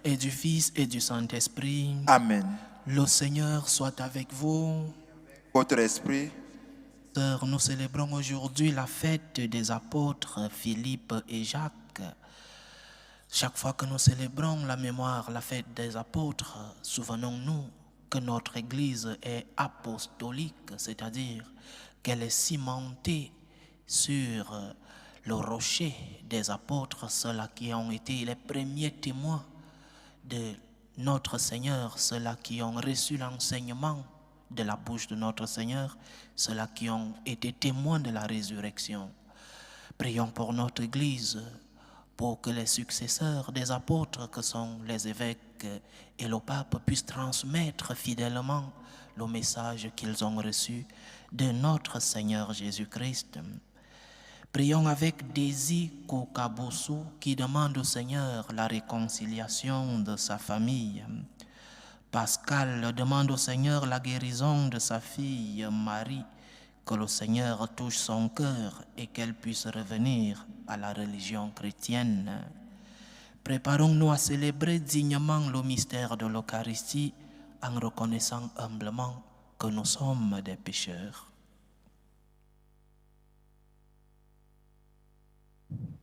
et du Fils et du Saint-Esprit. Amen. Le Seigneur soit avec vous. Votre esprit, Sœurs, nous célébrons aujourd'hui la fête des apôtres Philippe et Jacques. Chaque fois que nous célébrons la mémoire, la fête des apôtres, souvenons-nous que notre Église est apostolique, c'est-à-dire qu'elle est cimentée sur le rocher des apôtres, ceux-là qui ont été les premiers témoins de notre Seigneur, ceux-là qui ont reçu l'enseignement de la bouche de notre Seigneur, ceux-là qui ont été témoins de la résurrection. Prions pour notre Église, pour que les successeurs des apôtres, que sont les évêques et le pape, puissent transmettre fidèlement le message qu'ils ont reçu de notre Seigneur Jésus-Christ. Prions avec Daisy Kokabosu qui demande au Seigneur la réconciliation de sa famille. Pascal demande au Seigneur la guérison de sa fille Marie, que le Seigneur touche son cœur et qu'elle puisse revenir à la religion chrétienne. Préparons-nous à célébrer dignement le mystère de l'Eucharistie en reconnaissant humblement que nous sommes des pécheurs.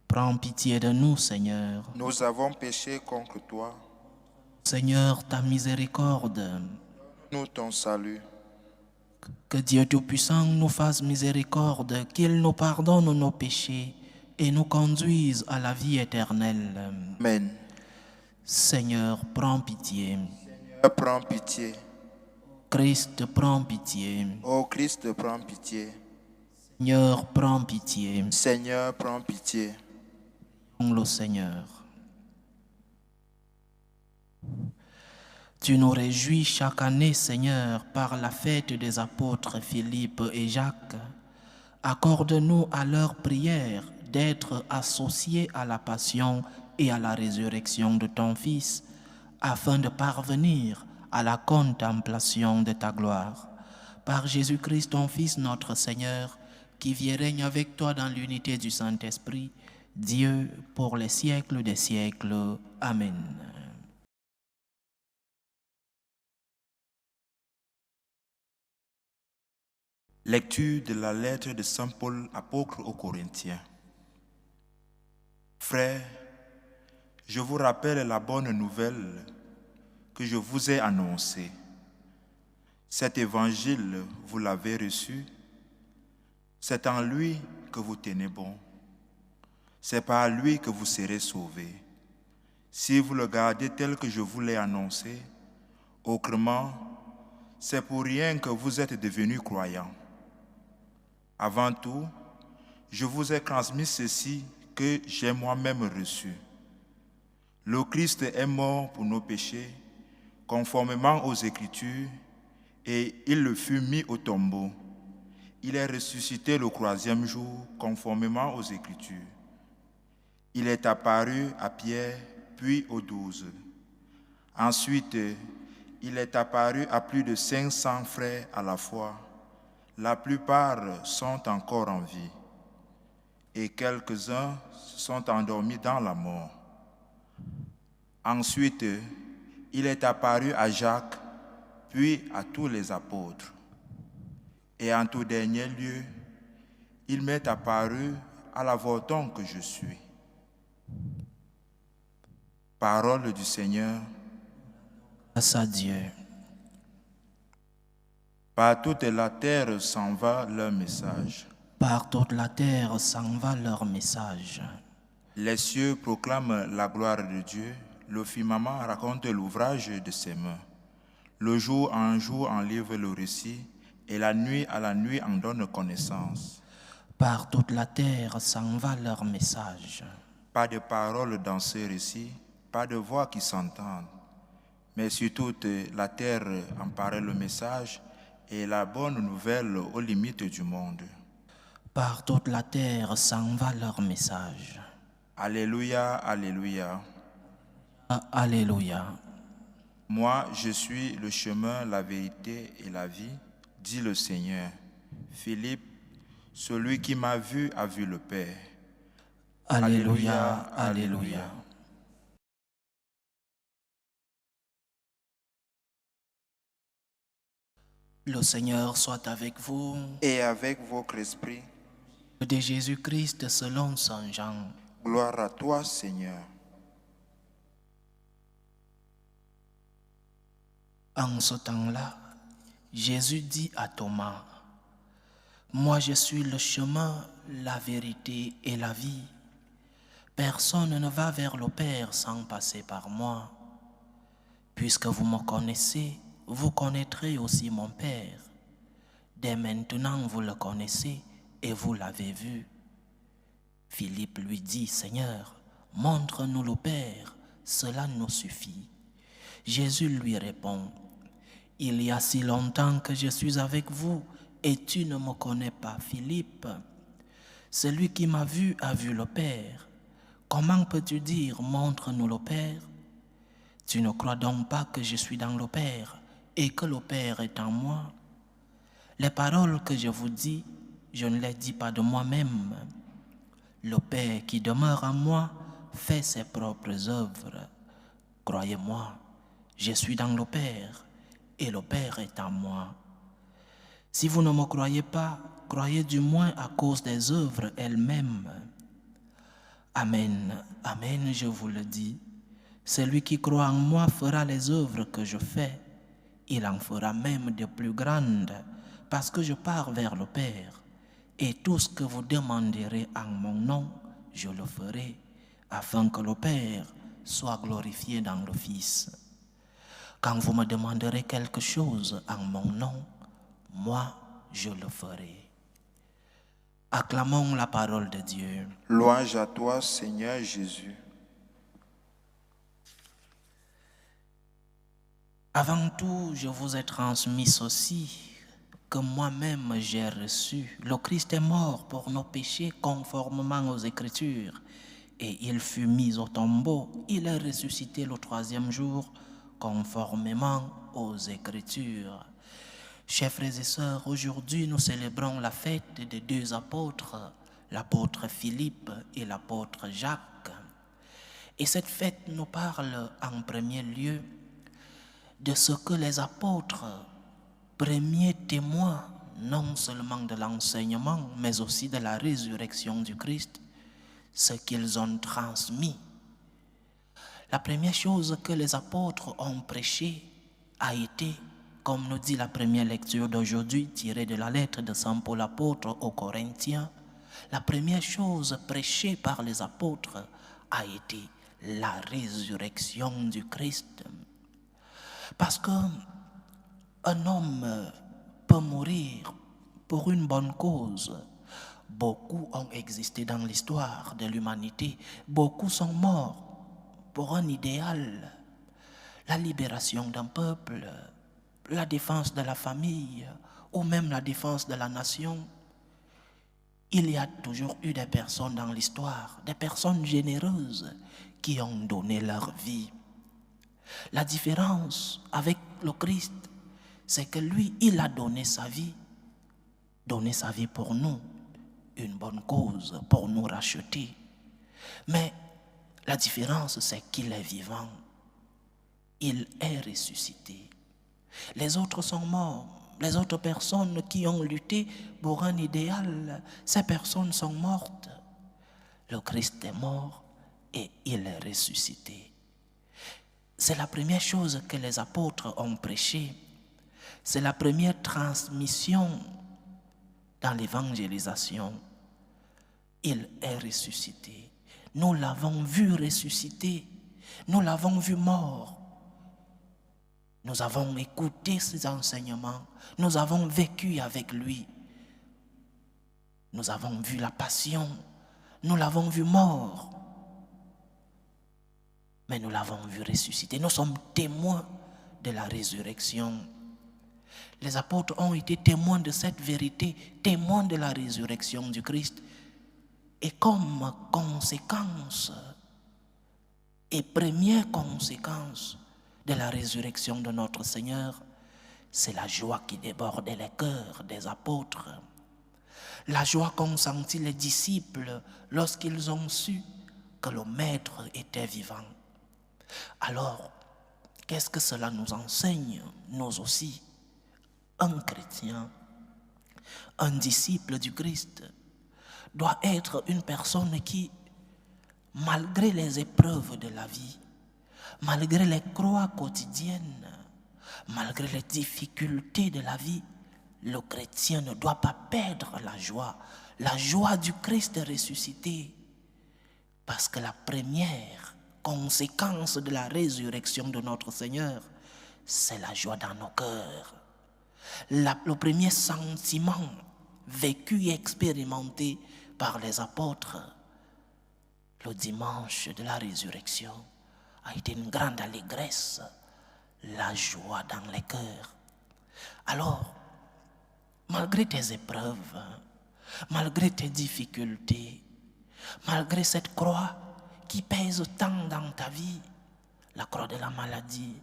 Prends pitié de nous, Seigneur. nous avons péché contre toi. Seigneur, ta miséricorde. Nous ton salut. Que Dieu Tout-Puissant nous fasse miséricorde, qu'il nous pardonne nos péchés et nous conduise à la vie éternelle. Amen. Seigneur, prends pitié. Seigneur, prends pitié. Christ, prends pitié. Ô Christ, prends pitié. Seigneur, prends pitié. Seigneur, prends pitié. Le Seigneur. Tu nous réjouis chaque année, Seigneur, par la fête des apôtres Philippe et Jacques. Accorde-nous à leur prière d'être associés à la passion et à la résurrection de ton Fils, afin de parvenir à la contemplation de ta gloire. Par Jésus-Christ, ton Fils, notre Seigneur, qui vit et règne avec toi dans l'unité du Saint-Esprit, Dieu pour les siècles des siècles. Amen. Lecture de la lettre de Saint Paul, apôtre aux Corinthiens. Frères, je vous rappelle la bonne nouvelle que je vous ai annoncée. Cet évangile, vous l'avez reçu. C'est en lui que vous tenez bon. C'est par lui que vous serez sauvés. Si vous le gardez tel que je vous l'ai annoncé, autrement, c'est pour rien que vous êtes devenus croyants. Avant tout, je vous ai transmis ceci que j'ai moi-même reçu. Le Christ est mort pour nos péchés, conformément aux Écritures, et il le fut mis au tombeau. Il est ressuscité le 3e jour, conformément aux Écritures. Il est apparu à Pierre, puis aux 12. Ensuite, il est apparu à plus de 500 frères à la fois. La plupart sont encore en vie, et quelques-uns sont endormis dans la mort. Ensuite, il est apparu à Jacques, puis à tous les apôtres. Et en tout dernier lieu, il m'est apparu à l'avorton que je suis. Parole du Seigneur. Grâce à Dieu. Par toute la terre s'en va leur message. Par toute la terre s'en va leur message. Les cieux proclament la gloire de Dieu, le firmament raconte l'ouvrage de ses mains. Le jour en livre le récit, et la nuit à la nuit en donne connaissance. Par toute la terre s'en va leur message. Pas de parole dans ce récit, pas de voix qui s'entendent. Mais sur toute la terre en paraît le message et la bonne nouvelle aux limites du monde. Par toute la terre s'en va leur message. Alléluia, alléluia. Alléluia. Moi, je suis le chemin, la vérité et la vie, dit le Seigneur. Philippe, celui qui m'a vu a vu le Père. Alléluia, alléluia. Le Seigneur soit avec vous. Et avec votre esprit. De Jésus-Christ selon Saint Jean. Gloire à toi, Seigneur. En ce temps-là, Jésus dit à Thomas, « Moi je suis le chemin, la vérité et la vie. Personne ne va vers le Père sans passer par moi. Puisque vous me connaissez, vous connaîtrez aussi mon Père. Dès maintenant vous le connaissez et vous l'avez vu. » Philippe lui dit, « Seigneur, montre-nous le Père, cela nous suffit. » Jésus lui répond, « Il y a si longtemps que je suis avec vous et tu ne me connais pas, Philippe. Celui qui m'a vu a vu le Père. Comment peux-tu dire, montre-nous le Père? Tu ne crois donc pas que je suis dans le Père et que le Père est en moi? Les paroles que je vous dis, je ne les dis pas de moi-même. Le Père qui demeure en moi fait ses propres œuvres. Croyez-moi, je suis dans le Père et le Père est en moi. Si vous ne me croyez pas, croyez du moins à cause des œuvres elles-mêmes. Amen, amen, je vous le dis. Celui qui croit en moi fera les œuvres que je fais. Il en fera même de plus grandes, parce que je pars vers le Père. Et tout ce que vous demanderez en mon nom, je le ferai, afin que le Père soit glorifié dans le Fils. Quand vous me demanderez quelque chose en mon nom, moi, je le ferai. Acclamons la parole de Dieu. Louange à toi, Seigneur Jésus. Avant tout, je vous ai transmis ceci, que moi-même j'ai reçu. Le Christ est mort pour nos péchés conformément aux Écritures, et il fut mis au tombeau. Il est ressuscité le troisième jour, conformément aux Écritures. Chers frères et sœurs, aujourd'hui nous célébrons la fête des deux apôtres, l'apôtre Philippe et l'apôtre Jacques. Et cette fête nous parle en premier lieu de ce que les apôtres, premiers témoins non seulement de l'enseignement, mais aussi de la résurrection du Christ, ce qu'ils ont transmis. La première chose que les apôtres ont prêché a été, comme nous dit la première lecture d'aujourd'hui, tirée de la lettre de Saint Paul apôtre aux Corinthiens, la première chose prêchée par les apôtres a été la résurrection du Christ. Parce qu'un homme peut mourir pour une bonne cause. Beaucoup ont existé dans l'histoire de l'humanité. Beaucoup sont morts pour un idéal. La libération d'un peuple, la défense de la famille ou même la défense de la nation. Il y a toujours eu des personnes dans l'histoire, des personnes généreuses qui ont donné leur vie. La différence avec le Christ, c'est que lui, il a donné sa vie pour nous, une bonne cause, pour nous racheter. Mais la différence, c'est qu'il est vivant. Il est ressuscité. Les autres sont morts. Les autres personnes qui ont lutté pour un idéal, ces personnes sont mortes. Le Christ est mort et il est ressuscité. C'est la première chose que les apôtres ont prêché. C'est la première transmission dans l'évangélisation. Il est ressuscité. Nous l'avons vu ressusciter. Nous l'avons vu mort. Nous avons écouté ses enseignements. Nous avons vécu avec lui. Nous avons vu la passion. Nous l'avons vu mort. Mais nous l'avons vu ressusciter. Nous sommes témoins de la résurrection. Les apôtres ont été témoins de cette vérité, témoins de la résurrection du Christ. Et comme conséquence et première conséquence de la résurrection de notre Seigneur, c'est la joie qui débordait les cœurs des apôtres. La joie qu'ont senti les disciples lorsqu'ils ont su que le Maître était vivant. Alors, qu'est-ce que cela nous enseigne, nous aussi? Un chrétien, un disciple du Christ, doit être une personne qui, malgré les épreuves de la vie, malgré les croix quotidiennes, malgré les difficultés de la vie, le chrétien ne doit pas perdre la joie du Christ ressuscité. Parce que la première conséquence de la résurrection de notre Seigneur, c'est la joie dans nos cœurs. Le premier sentiment vécu et expérimenté par les apôtres le dimanche de la résurrection a été une grande allégresse, la joie dans les cœurs. Alors, malgré tes épreuves, malgré tes difficultés, malgré cette croix qui pèse tant dans ta vie, la croix de la maladie,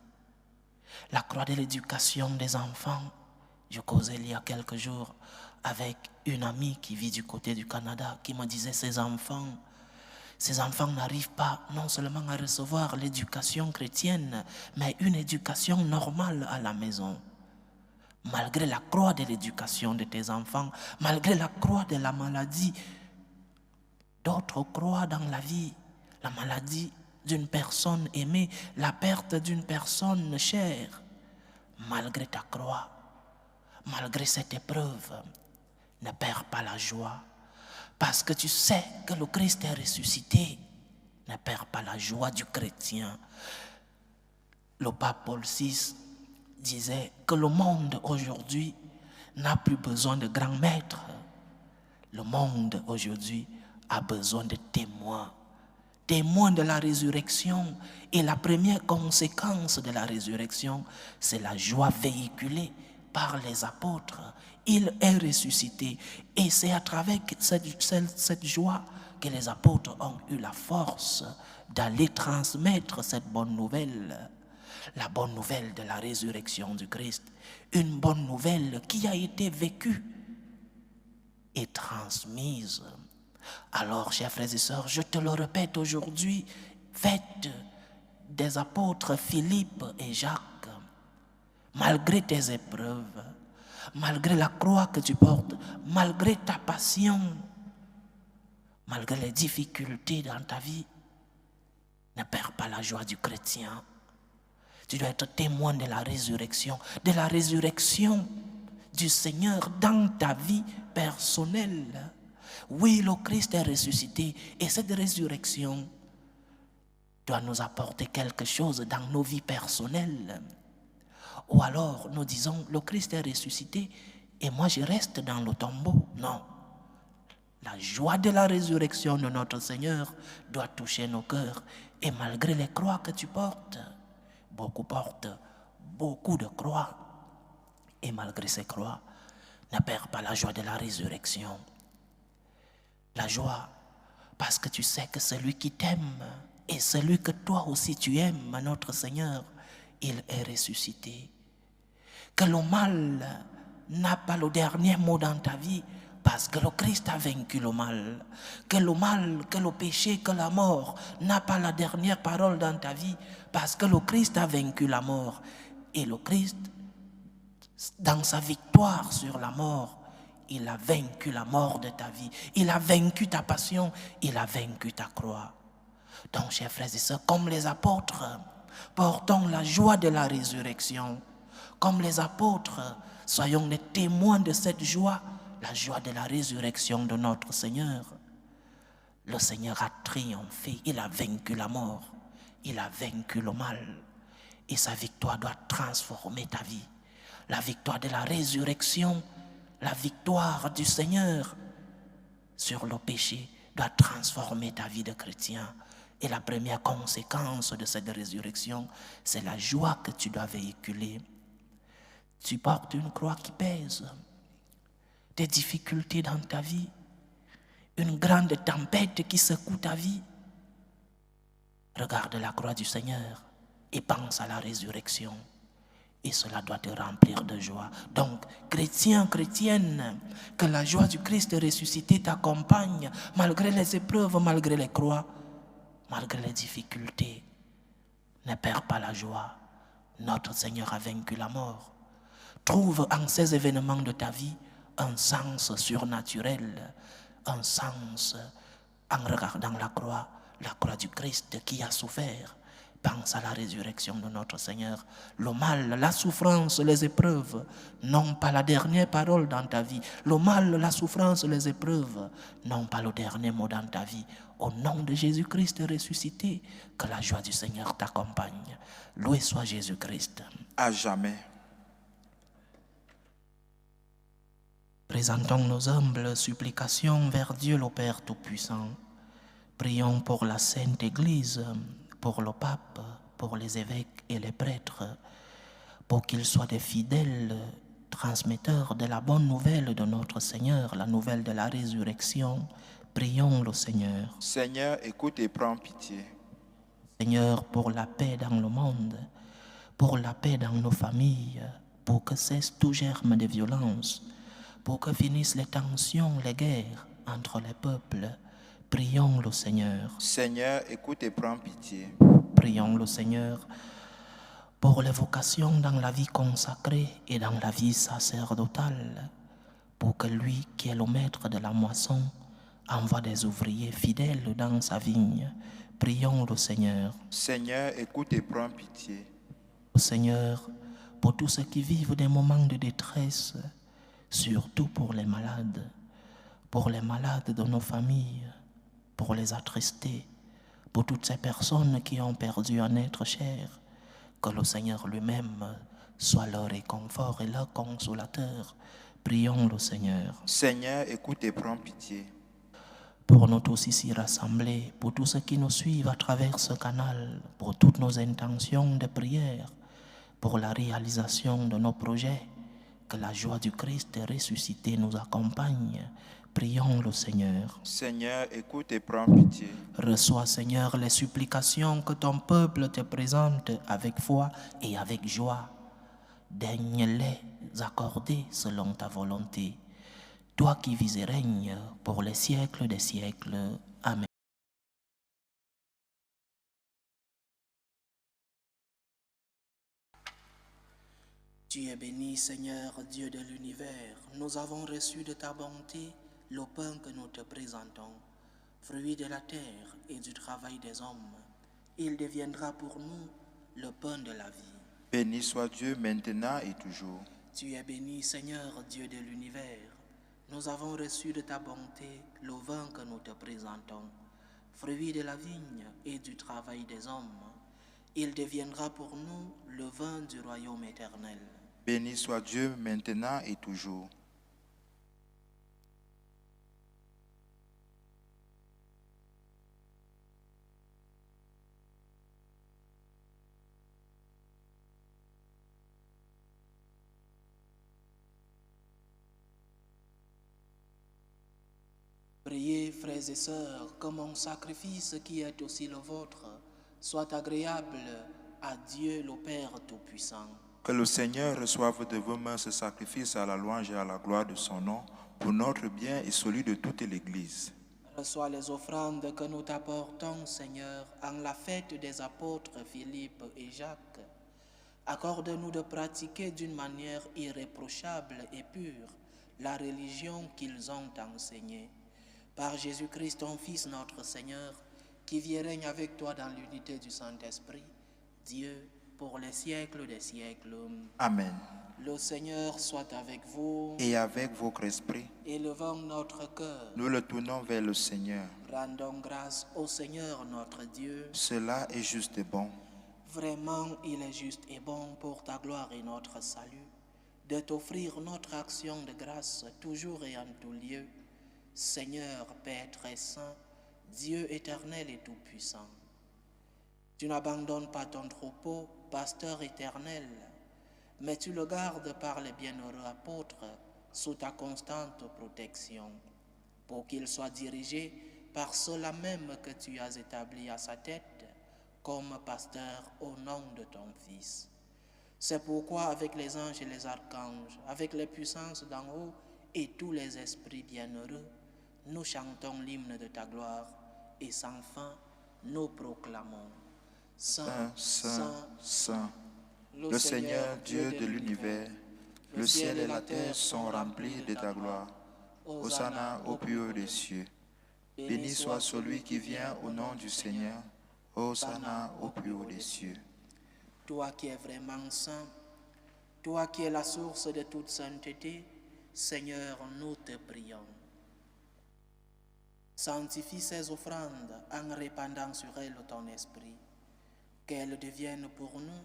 la croix de l'éducation des enfants. Je causais il y a quelques jours avec une amie qui vit du côté du Canada qui me disait ces enfants n'arrivent pas non seulement à recevoir l'éducation chrétienne, mais une éducation normale à la maison. Malgré la croix de l'éducation de tes enfants, malgré la croix de la maladie, d'autres croient dans la vie, la maladie d'une personne aimée, la perte d'une personne chère. Malgré ta croix, malgré cette épreuve, ne perds pas la joie. Parce que tu sais que le Christ est ressuscité, ne perds pas la joie du chrétien. Le pape Paul VI disait que le monde aujourd'hui n'a plus besoin de grands maîtres. Le monde aujourd'hui a besoin de témoins. Témoins de la résurrection. Et la première conséquence de la résurrection, c'est la joie véhiculée par les apôtres. Il est ressuscité. Et c'est à travers cette joie que les apôtres ont eu la force d'aller transmettre cette bonne nouvelle. La bonne nouvelle de la résurrection du Christ. Une bonne nouvelle qui a été vécue et transmise. Alors, chers frères et sœurs, je te le répète aujourd'hui, faites des apôtres Philippe et Jacques, malgré tes épreuves, malgré la croix que tu portes, malgré ta passion, malgré les difficultés dans ta vie, ne perds pas la joie du chrétien. Tu dois être témoin de la résurrection du Seigneur dans ta vie personnelle. Oui, le Christ est ressuscité et cette résurrection doit nous apporter quelque chose dans nos vies personnelles. Ou alors nous disons, le Christ est ressuscité et moi je reste dans le tombeau. Non. La joie de la résurrection de notre Seigneur doit toucher nos cœurs. Et malgré les croix que tu portes, beaucoup portent beaucoup de croix. Et malgré ces croix, ne perds pas la joie de la résurrection. La joie, parce que tu sais que celui qui t'aime et celui que toi aussi tu aimes, notre Seigneur, il est ressuscité. Que le mal n'a pas le dernier mot dans ta vie, parce que le Christ a vaincu le mal. Que le mal, que le péché, que la mort n'a pas la dernière parole dans ta vie, parce que le Christ a vaincu la mort. Et le Christ, dans sa victoire sur la mort, il a vaincu la mort de ta vie. Il a vaincu ta passion. Il a vaincu ta croix. Donc, chers frères et sœurs, comme les apôtres, portons la joie de la résurrection. Comme les apôtres, soyons les témoins de cette joie, la joie de la résurrection de notre Seigneur. Le Seigneur a triomphé. Il a vaincu la mort. Il a vaincu le mal. Et sa victoire doit transformer ta vie. La victoire de la résurrection, la victoire du Seigneur sur le péché doit transformer ta vie de chrétien. Et la première conséquence de cette résurrection, c'est la joie que tu dois véhiculer. Tu portes une croix qui pèse, des difficultés dans ta vie, une grande tempête qui secoue ta vie. Regarde la croix du Seigneur et pense à la résurrection. Et cela doit te remplir de joie. Donc, chrétien, chrétienne, que la joie du Christ ressuscité t'accompagne, malgré les épreuves, malgré les croix, malgré les difficultés. Ne perds pas la joie. Notre Seigneur a vaincu la mort. Trouve en ces événements de ta vie un sens surnaturel, un sens en regardant la croix du Christ qui a souffert. Pense à la résurrection de notre Seigneur. Le mal, la souffrance, les épreuves n'ont pas la dernière parole dans ta vie. Le mal, la souffrance, les épreuves n'ont pas le dernier mot dans ta vie. Au nom de Jésus-Christ ressuscité, que la joie du Seigneur t'accompagne. Loué soit Jésus-Christ. À jamais. Présentons nos humbles supplications vers Dieu le Père Tout-Puissant. Prions pour la Sainte Église, pour le pape, pour les évêques et les prêtres, pour qu'ils soient des fidèles transmetteurs de la bonne nouvelle de notre Seigneur, la nouvelle de la résurrection. Prions le Seigneur. Seigneur, écoute et prends pitié. Seigneur, pour la paix dans le monde, pour la paix dans nos familles, pour que cesse tout germe de violence, pour que finissent les tensions, les guerres entre les peuples. Prions le Seigneur. Seigneur, écoute et prends pitié. Prions le Seigneur pour les vocations dans la vie consacrée et dans la vie sacerdotale, pour que lui qui est le maître de la moisson envoie des ouvriers fidèles dans sa vigne. Prions le Seigneur. Seigneur, écoute et prends pitié. Le Seigneur, pour tous ceux qui vivent des moments de détresse, surtout pour les malades de nos familles, pour les attristés, pour toutes ces personnes qui ont perdu un être cher, que le Seigneur lui-même soit leur réconfort et leur consolateur. Prions le Seigneur. Seigneur, écoute et prends pitié. Pour nous tous ici rassemblés, pour tous ceux qui nous suivent à travers ce canal, pour toutes nos intentions de prière, pour la réalisation de nos projets, que la joie du Christ ressuscité nous accompagne. Prions le Seigneur. Seigneur, écoute et prends pitié. Reçois, Seigneur, les supplications que ton peuple te présente avec foi et avec joie. Daigne-les accorder selon ta volonté. Toi qui vis et règnes pour les siècles des siècles. Amen. Tu es béni, Seigneur, Dieu de l'univers. Nous avons reçu de ta bonté le pain que nous te présentons, fruit de la terre et du travail des hommes. Il deviendra pour nous le pain de la vie. Béni soit Dieu maintenant et toujours. Tu es béni, Seigneur, Dieu de l'univers. Nous avons reçu de ta bonté le vin que nous te présentons, fruit de la vigne et du travail des hommes. Il deviendra pour nous le vin du royaume éternel. Béni soit Dieu maintenant et toujours. Priez, frères et sœurs, que mon sacrifice qui est aussi le vôtre soit agréable à Dieu le Père Tout-Puissant. Que le Seigneur reçoive de vos mains ce sacrifice à la louange et à la gloire de son nom, pour notre bien et celui de toute l'Église. Reçois les offrandes que nous t'apportons, Seigneur, en la fête des apôtres Philippe et Jacques. Accorde-nous de pratiquer d'une manière irréprochable et pure la religion qu'ils ont enseignée. Par Jésus-Christ, ton Fils, notre Seigneur, qui vit et règne avec toi dans l'unité du Saint-Esprit, Dieu, pour les siècles des siècles. Amen. Le Seigneur soit avec vous. Et avec votre esprit, Élevons notre cœur. nous le tournons vers le Seigneur. Rendons grâce au Seigneur notre Dieu. Cela est juste et bon. Vraiment, il est juste et bon pour ta gloire et notre salut, de t'offrir notre action de grâce toujours et en tout lieu. Seigneur, Père très saint, Dieu éternel et tout-puissant. Tu n'abandonnes pas ton troupeau, pasteur éternel, mais tu le gardes par les bienheureux apôtres sous ta constante protection, pour qu'il soit dirigé par ceux-là même que tu as établis à sa tête comme pasteur au nom de ton Fils. C'est pourquoi avec les anges et les archanges, avec les puissances d'en haut et tous les esprits bienheureux, nous chantons l'hymne de ta gloire et sans fin nous proclamons. Saint, Saint, Saint, Saint, le Seigneur Dieu de l'univers, Le ciel et la terre sont remplis de ta gloire. Hosanna au plus haut des cieux. Béni soit celui qui vient au nom du Seigneur. Hosanna au plus haut des cieux. Toi qui es vraiment saint, toi qui es la source de toute sainteté, Seigneur, nous te prions. Sanctifie ces offrandes en répandant sur elles ton esprit, qu'elles deviennent pour nous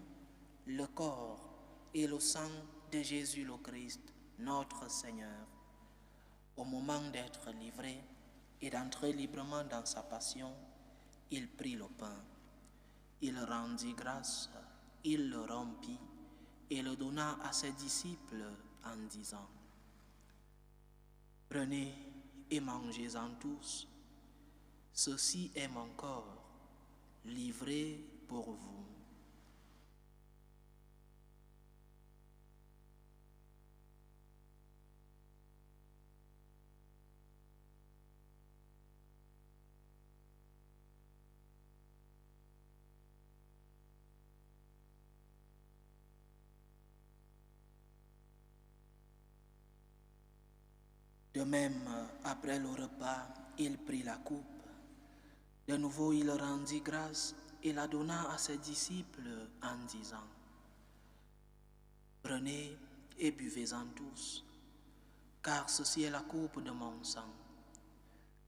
le corps et le sang de Jésus le Christ, notre Seigneur. Au moment d'être livré et d'entrer librement dans sa passion, il prit le pain. Il rendit grâce, il le rompit et le donna à ses disciples en disant: Prenez et mangez-en tous. Ceci est mon corps, livré pour vous. De même, après le repas, il prit la coupe. De nouveau, il rendit grâce et la donna à ses disciples en disant: Prenez et buvez-en tous, car ceci est la coupe de mon sang,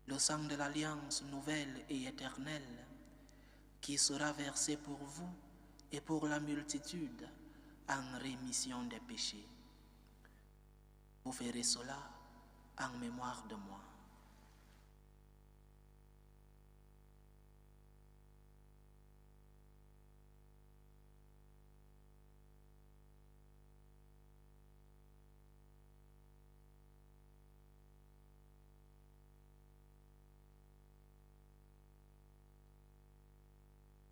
le sang de l'alliance nouvelle et éternelle, qui sera versé pour vous et pour la multitude en rémission des péchés. Vous ferez cela en mémoire de moi.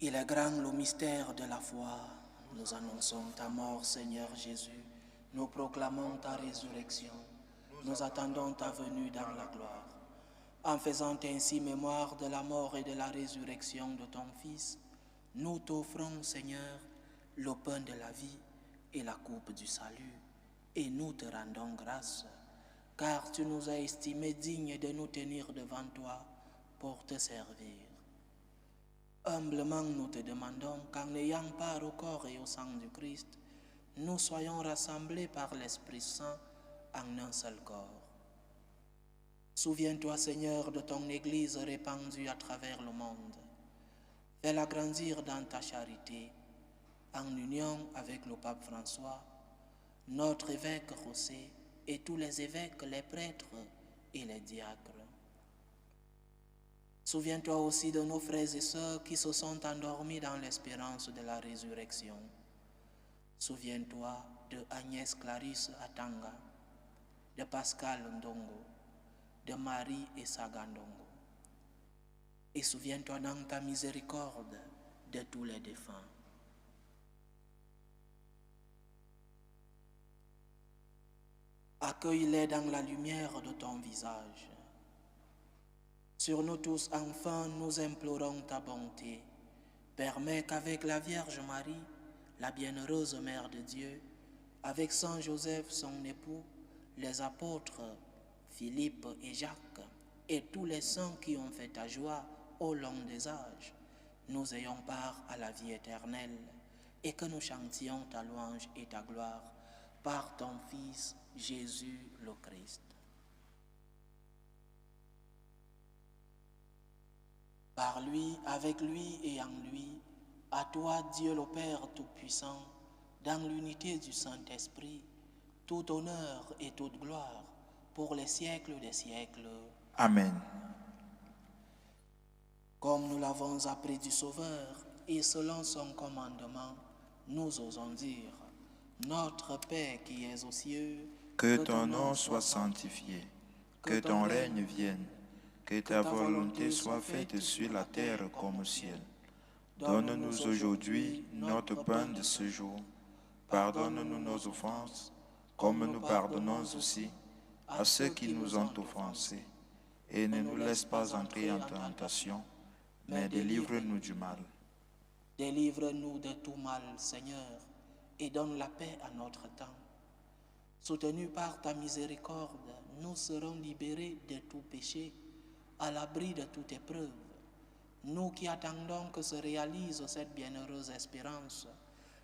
Il est grand le mystère de la foi. Nous annonçons ta mort, Seigneur Jésus. Nous proclamons ta résurrection. Nous attendons ta venue dans la gloire. En faisant ainsi mémoire de la mort et de la résurrection de ton Fils, nous t'offrons, Seigneur, le pain de la vie et la coupe du salut, et nous te rendons grâce, car tu nous as estimés dignes de nous tenir devant toi pour te servir. Humblement, nous te demandons qu'en ayant part au corps et au sang du Christ, nous soyons rassemblés par l'Esprit Saint en un seul corps. Souviens-toi, Seigneur, de ton Église répandue à travers le monde. Fais-la grandir dans ta charité, en union avec le pape François, notre évêque José et tous les évêques, les prêtres et les diacres. Souviens-toi aussi de nos frères et sœurs qui se sont endormis dans l'espérance de la résurrection. Souviens-toi de Agnès Clarisse Atanga, de Pascal Ndongo, de Marie et Saga Ndongo. Et souviens-toi dans ta miséricorde de tous les défunts. Accueille-les dans la lumière de ton visage. Sur nous tous, enfin, nous implorons ta bonté. Permets qu'avec la Vierge Marie, la bienheureuse Mère de Dieu, avec Saint Joseph, son époux, les apôtres Philippe et Jacques, et tous les saints qui ont fait ta joie au long des âges, nous ayons part à la vie éternelle, et que nous chantions ta louange et ta gloire par ton Fils Jésus le Christ. Par lui, avec lui et en lui, à toi, Dieu le Père Tout-Puissant, dans l'unité du Saint-Esprit, tout honneur et toute gloire pour les siècles des siècles. Amen. Comme nous l'avons appris du Sauveur, et selon son commandement, nous osons dire: Notre Père qui es aux cieux, Que ton nom soit sanctifié, que ton règne vienne, que ta volonté soit faite sur la terre comme au ciel. Donne-nous aujourd'hui notre pain de ce jour. Pardonne-nous nos offenses, comme nous pardonnons aussi à ceux qui nous ont offensés. Et ne nous laisse pas entrer en tentation, mais délivre-nous du mal. Délivre-nous de tout mal, Seigneur, et donne la paix à notre temps. Soutenus par ta miséricorde, nous serons libérés de tout péché, à l'abri de toute épreuve. Nous qui attendons que se réalise cette bienheureuse espérance,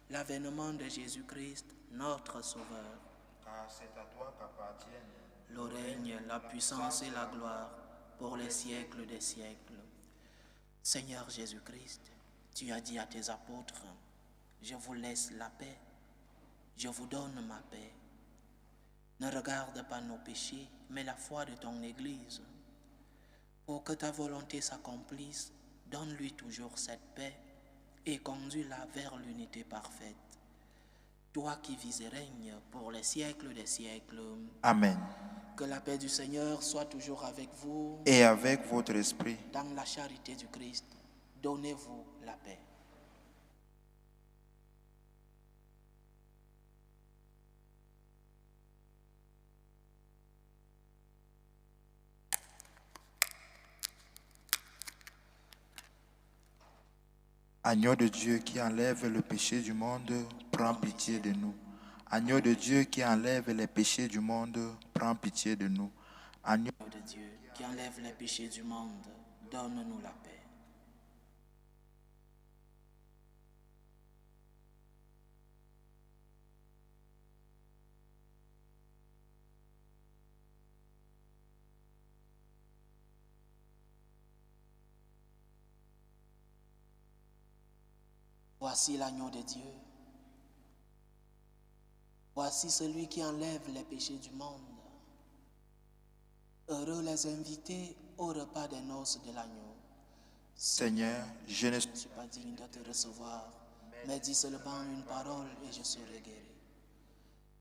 l'avènement de Jésus-Christ, notre Sauveur. Car c'est à toi qu'appartiennent le règne, la puissance et la gloire pour les siècles des siècles. Seigneur Jésus-Christ, tu as dit à tes apôtres, je vous laisse la paix, je vous donne ma paix. Ne regarde pas nos péchés, mais la foi de ton Église. Pour que ta volonté s'accomplisse, donne-lui toujours cette paix et conduis-la vers l'unité parfaite. Toi qui vis et règnes pour les siècles des siècles. Amen. Que la paix du Seigneur soit toujours avec vous. Et avec votre esprit. Dans la charité du Christ, donnez-vous la paix. Agneau de Dieu qui enlève le péché du monde, prends pitié de nous. Agneau de Dieu qui enlève les péchés du monde, prends pitié de nous. Agneau de Dieu qui enlève les péchés du monde, donne-nous la paix. Voici l'agneau de Dieu. Voici celui qui enlève les péchés du monde. Heureux les invités au repas des noces de l'agneau. Seigneur, je ne suis pas digne de te recevoir, mais dis seulement une parole et je serai guéri.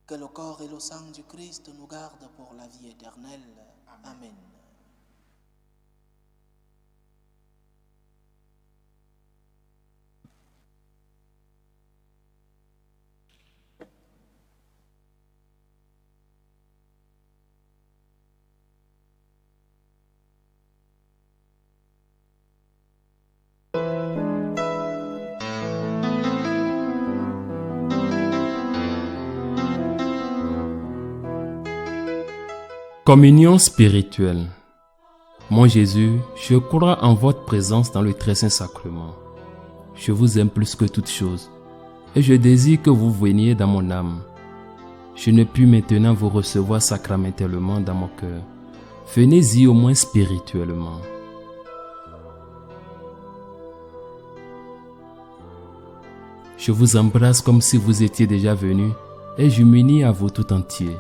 Que le corps et le sang du Christ nous gardent pour la vie éternelle. Amen. Communion spirituelle. Mon Jésus, je crois en votre présence dans le très saint sacrement. Je vous aime plus que toute chose et je désire que vous veniez dans mon âme. Je ne puis maintenant vous recevoir sacramentellement dans mon cœur. Venez-y au moins spirituellement. Je vous embrasse comme si vous étiez déjà venu et je m'unis à vous tout entier.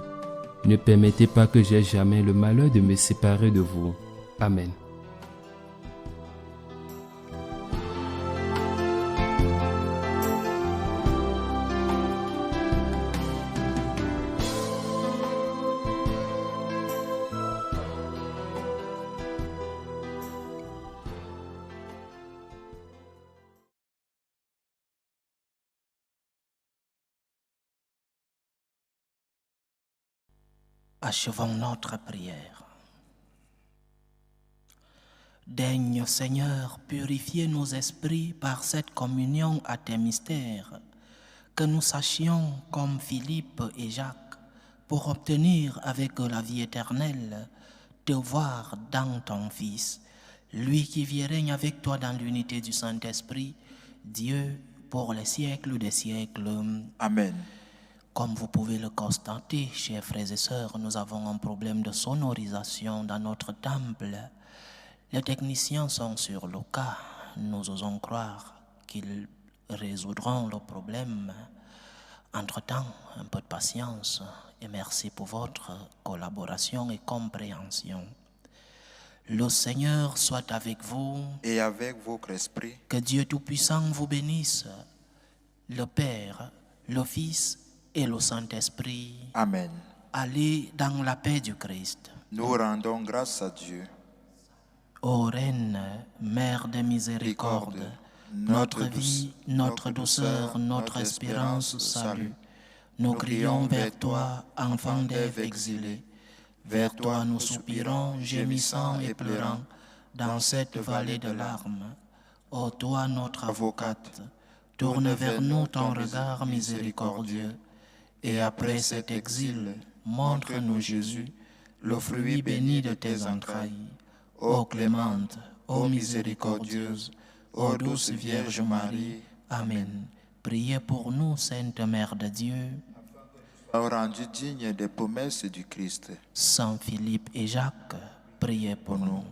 Ne permettez pas que j'aie jamais le malheur de me séparer de vous. Amen. Achevons notre prière. Daigne, Seigneur, purifier nos esprits par cette communion à tes mystères, que nous sachions, comme Philippe et Jacques, pour obtenir avec eux la vie éternelle, te voir dans ton Fils, lui qui vit et règne avec toi dans l'unité du Saint-Esprit, Dieu, pour les siècles des siècles. Amen. Comme vous pouvez le constater, chers frères et sœurs, nous avons un problème de sonorisation dans notre temple. Les techniciens sont sur le cas. Nous osons croire qu'ils résoudront le problème. Entre-temps, un peu de patience et merci pour votre collaboration et compréhension. Le Seigneur soit avec vous. Et avec votre esprit. Que Dieu Tout-Puissant vous bénisse, le Père, le Fils et le Saint-Esprit. Amen. Allez dans la paix du Christ. Nous rendons grâce à Dieu. Ô Reine, Mère de miséricorde, notre vie, notre douceur, notre espérance, salut. Nous crions vers toi, enfant d'Ève exilée. Vers toi nous soupirons, gémissant et pleurant, dans cette vallée de larmes. Ô toi notre avocate, tourne vers nous ton regard miséricordieux, Et après cet exil, montre-nous Jésus, le fruit béni de tes entrailles. Ô clémente, ô miséricordieuse, ô douce Vierge Marie. Amen. Priez pour nous, Sainte Mère de Dieu. Rendu digne des promesses du Christ. Saint Philippe et Jacques, priez pour nous.